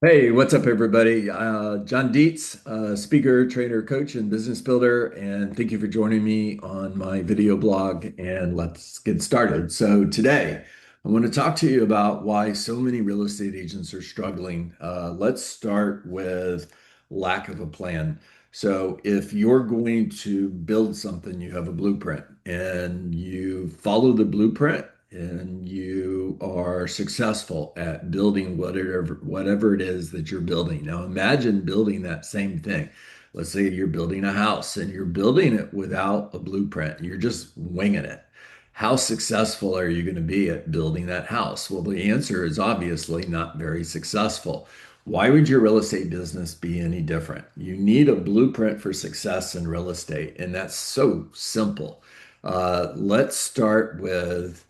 Hey, what's up, everybody? John Dietz, speaker, trainer, coach, and business builder. And thank you for joining me on my video blog. And let's get started. So, today I want to talk to you about why so many real estate agents are struggling. Let's start with lack of a plan. So, if you're going to build something, you have a blueprint and you follow the blueprint and you are successful at building whatever it is that you're building. Now imagine building that same thing. Let's say you're building a house and you're building it without a blueprint. You're just winging it. How successful are you going to be at building that house? Well, the answer is obviously not very successful. Why would your real estate business be any different? You need a blueprint for success in real estate, and that's so simple. Let's start with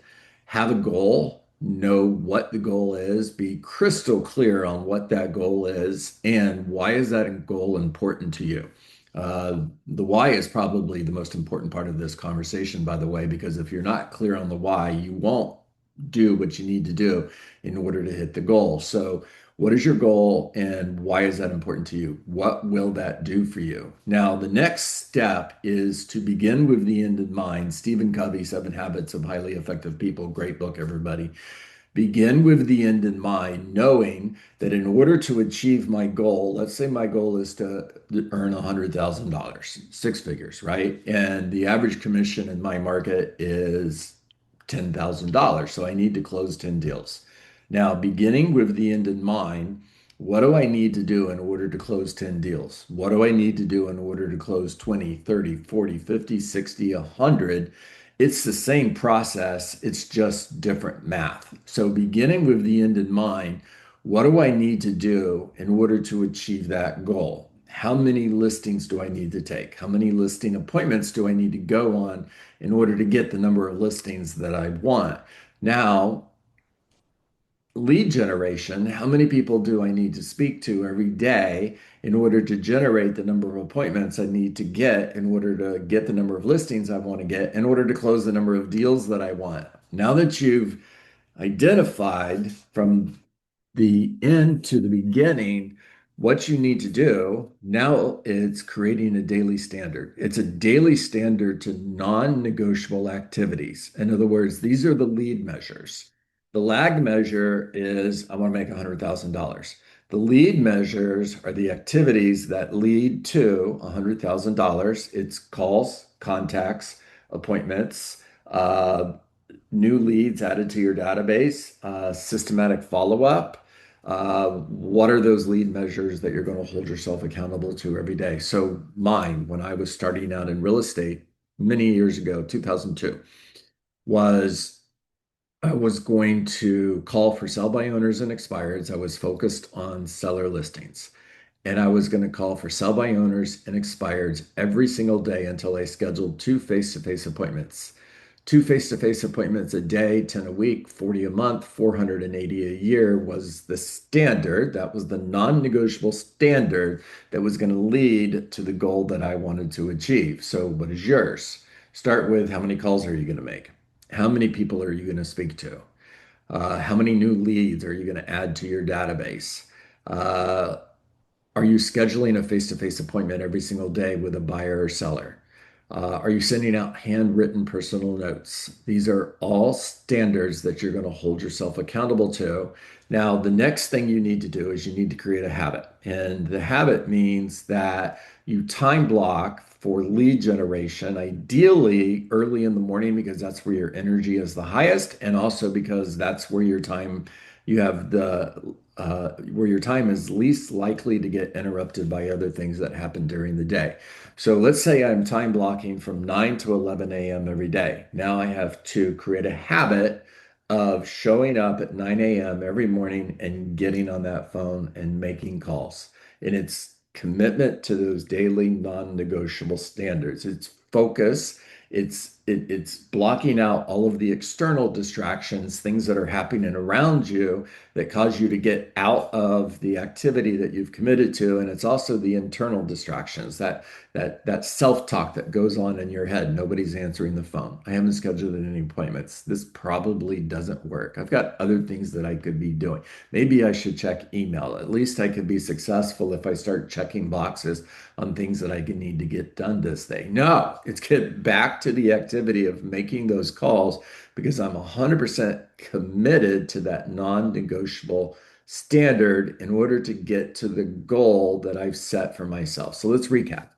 have a goal, know what the goal is, be crystal clear on what that goal is, and why is that goal important to you. The why is probably the most important part of this conversation, by the way, because if you're not clear on the why, you won't do what you need to do in order to hit the goal. So, what is your goal and why is that important to you? What will that do for you? Now, the next step is to begin with the end in mind. Stephen Covey, Seven Habits of Highly Effective People. Great book, everybody. Begin with the end in mind, knowing that in order to achieve my goal, let's say my goal is to earn $100,000, six figures, right? And the average commission in my market is $10,000. So I need to close 10 deals. Now, beginning with the end in mind, what do I need to do in order to close 10 deals? What do I need to do in order to close 20, 30, 40, 50, 60, 100? It's the same process, it's just different math. So, beginning with the end in mind, what do I need to do in order to achieve that goal? How many listings do I need to take? How many listing appointments do I need to go on in order to get the number of listings that I want? Now, lead generation, how many people do I need to speak to every day in order to generate the number of appointments I need to get in order to get the number of listings I want to get in order to close the number of deals that I want? Now that you've identified from the end to the beginning what you need to do, now it's creating a daily standard. It's a daily standard to non-negotiable activities. In other words, these are the lead measures. The lag measure is I want to make $100,000. The lead measures are the activities that lead to $100,000. It's calls, contacts, appointments, new leads added to your database, systematic follow-up. What are those lead measures that you're going to hold yourself accountable to every day? So mine, when I was starting out in real estate many years ago, 2002, was I was going to call for sell by owners and expireds. I was focused on seller listings. And I was going to call for sell by owners and expireds every single day until I scheduled two face-to-face appointments. Two face-to-face appointments a day, 10 a week, 40 a month, 480 a year was the standard. That was the non-negotiable standard that was going to lead to the goal that I wanted to achieve. So, what is yours? Start with how many calls are you going to make? How many people are you going to speak to? How many new leads are you going to add to your database? Uh, are you scheduling a face-to-face appointment every single day with a buyer or seller? Are you sending out handwritten personal notes? These are all standards that you're going to hold yourself accountable to. Now, the next thing you need to do is you need to create a habit. And the habit means that you time block for lead generation, ideally early in the morning, because that's where your energy is the highest, and also because that's where your time you have the where your time is least likely to get interrupted by other things that happen during the day. So let's say I'm time blocking from 9 to 11 a.m. every day. Now I have to create a habit of showing up at 9 a.m. every morning and getting on that phone and making calls. And it's commitment to those daily non-negotiable standards. It's focus, it's it's blocking out all of the external distractions, things that are happening around you that cause you to get out of the activity that you've committed to. And it's also the internal distractions, that self-talk that goes on in your head. Nobody's answering the phone. I haven't scheduled any appointments. This probably doesn't work. I've got other things that I could be doing. Maybe I should check email. At least I could be successful if I start checking boxes on things that I need to get done this day. No, it's get back to the activity of making those calls because I'm 100% committed to that non-negotiable standard in order to get to the goal that I've set for myself. So let's recap.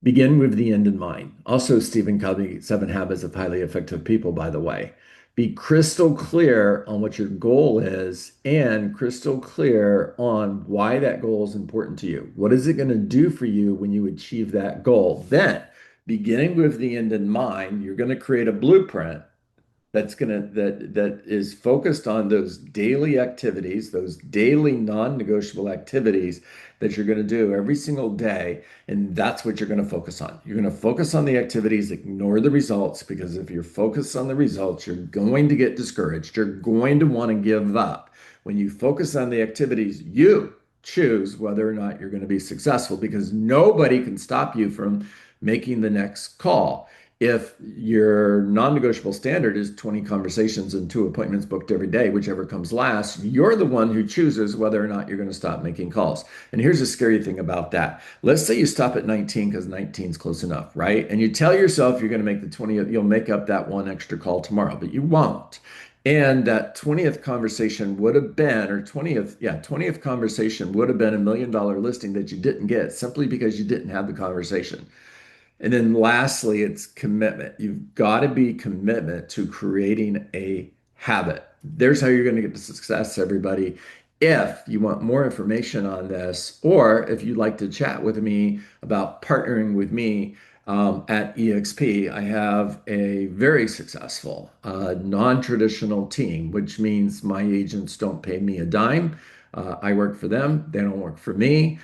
Begin with the end in mind. Also, Stephen Covey, Seven Habits of Highly Effective People, by the way. Be crystal clear on what your goal is and crystal clear on why that goal is important to you. What is it going to do for you when you achieve that goal? Then, beginning with the end in mind, you're going to create a blueprint that is focused on those daily activities, those daily non-negotiable activities that you're going to do every single day, and that's what you're going to focus on. You're going to focus on the activities, ignore the results, because if you're focused on the results, you're going to get discouraged. You're going to want to give up. When you focus on the activities, you choose whether or not you're going to be successful because nobody can stop you from making the next call. If your non-negotiable standard is 20 conversations and 2 appointments booked every day, whichever comes last, you're the one who chooses whether or not you're going to stop making calls. And here's the scary thing about that. Let's say you stop at 19 because 19 is close enough, right? And you tell yourself you're going to make the 20th, you'll make up that one extra call tomorrow, but you won't. And that 20th conversation would have been, or 20th conversation would have been $1 million listing that you didn't get simply because you didn't have the conversation. And then lastly, it's commitment. You've got to be commitment to creating a habit. There's how you're going to get to success, everybody. If you want more information on this, or if you'd like to chat with me about partnering with me at EXP, I have a very successful non-traditional team, which means my agents don't pay me a dime. I work for them. They don't work for me.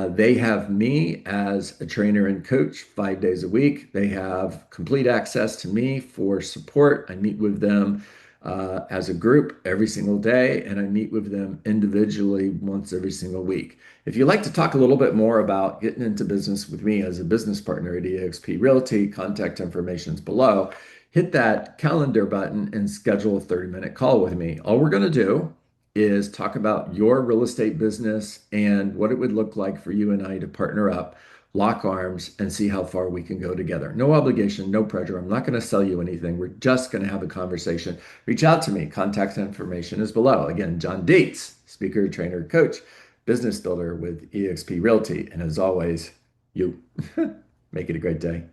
They have me as a trainer and coach 5 days a week. They have complete access to me for support. I meet with them as a group every single day, and I meet with them individually once every single week. If you'd like to talk a little bit more about getting into business with me as a business partner at eXp Realty, contact information is below. Hit that calendar button and schedule a 30-minute call with me. All we're going to do is talk about your real estate business and what it would look like for you and I to partner up, lock arms, and see how far we can go together. No obligation, no pressure. I'm not going to sell you anything. We're just going to have a conversation. Reach out to me. Contact information is below. Again, John Dietz, speaker, trainer, coach, business builder with eXp Realty. And as always, you make it a great day.